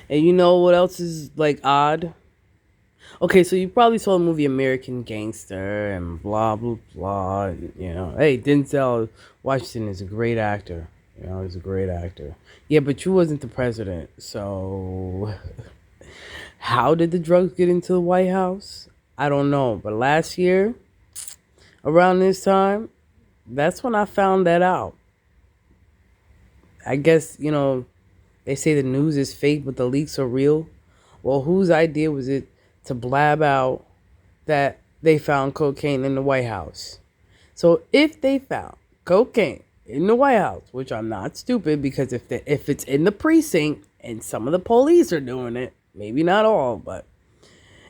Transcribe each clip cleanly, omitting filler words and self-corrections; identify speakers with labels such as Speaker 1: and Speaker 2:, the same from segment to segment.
Speaker 1: And you know what else is like odd? Okay, so you probably saw the movie American Gangster and blah blah blah. Hey, Denzel Washington is a great actor. He's a great actor. Yeah, but you wasn't the president, so how did the drugs get into the White House? I don't know, but last year around this time, that's when I found that out. I guess they say the news is fake, but the leaks are real. Well, whose idea was it to blab out that they found cocaine in the White House? So if they found cocaine in the White House, which I'm not stupid because if it's in the precinct and some of the police are doing it, maybe not all, but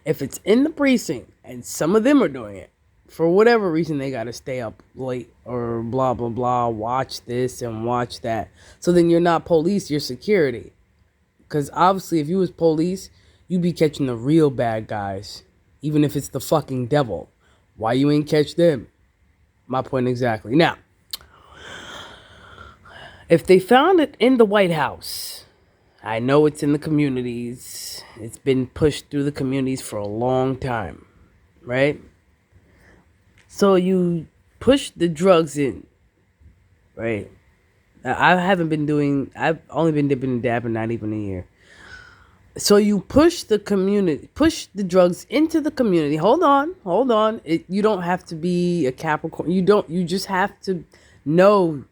Speaker 1: if it's in the precinct and some of them are doing it, for whatever reason they got to stay up late or blah blah blah, watch this and watch that. So then you're not police, you're security. Because obviously, if you was police, you'd be catching the real bad guys, even if it's the fucking devil. Why you ain't catch them? My point exactly. Now, if they found it in the White House, I know it's in the communities. It's been pushed through the communities for a long time, right? So you push the drugs in, right? I haven't been doing. I've only been dipping and dabbing, not even a year. So you push the community, push the drugs into the community. Hold on. You don't have to be a Capricorn. You don't. You just have to know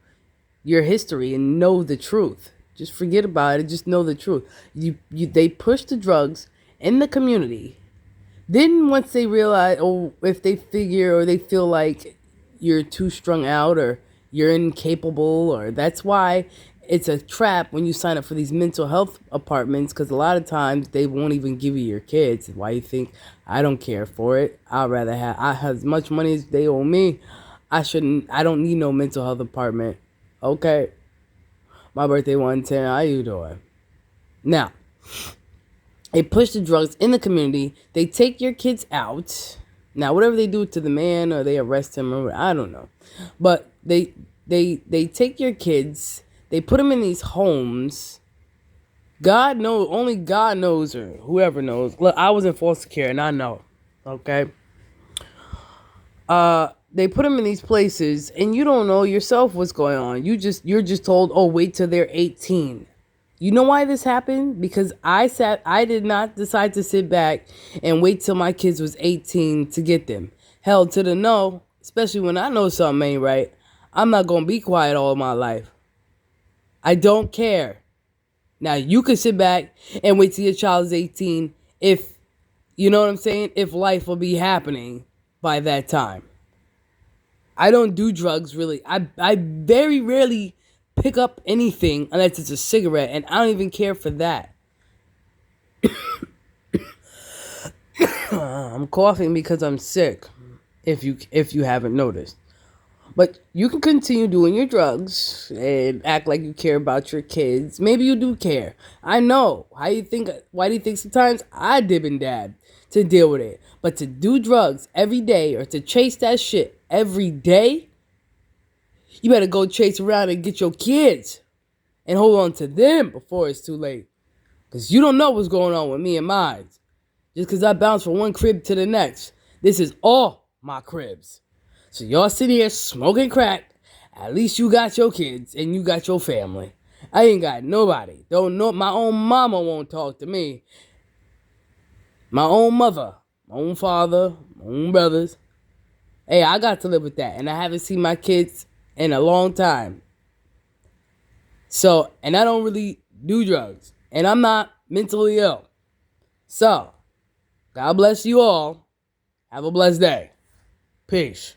Speaker 1: your history and know the truth. Just forget about it. Just know the truth. They push the drugs in the community. Then once they realize, or if they figure, or they feel like you're too strung out, or you're incapable, or that's why it's a trap when you sign up for these mental health apartments, because a lot of times they won't even give you your kids. Why you think I don't care for it? I'd rather I have as much money as they owe me. I don't need no mental health apartment. Okay. My birthday 110. How you doing? Now, they push the drugs in the community. They take your kids out. Now, whatever they do to the man, or they arrest him, or I don't know, but they take your kids. They put them in these homes. God knows, only God knows, or whoever knows. Look, I was in foster care, and I know. Okay. They put them in these places, and you don't know yourself what's going on. You're just told, oh, wait till they're 18. You know why this happened? Because I did not decide to sit back and wait till my kids was 18 to get them. Hell to the no, especially when I know something ain't right. I'm not going to be quiet all my life. I don't care. Now, you can sit back and wait till your child is 18 if, you know what I'm saying? If life will be happening by that time. I don't do drugs really. I very rarely pick up anything unless it's a cigarette, and I don't even care for that. I'm coughing because I'm sick. If you haven't noticed. But you can continue doing your drugs and act like you care about your kids. Maybe you do care. I know. Why do you think sometimes I dib and dab to deal with it? But to do drugs every day, or to chase that shit every day, you better go chase around and get your kids and hold on to them before it's too late. Because you don't know what's going on with me and mine. Just because I bounce from one crib to the next. This is all my cribs. So y'all sit here smoking crack. At least you got your kids and you got your family. I ain't got nobody. Don't know. My own mama won't talk to me. My own mother, my own father, my own brothers. Hey, I got to live with that. And I haven't seen my kids in a long time. So, and I don't really do drugs. And I'm not mentally ill. So, God bless you all. Have a blessed day. Peace.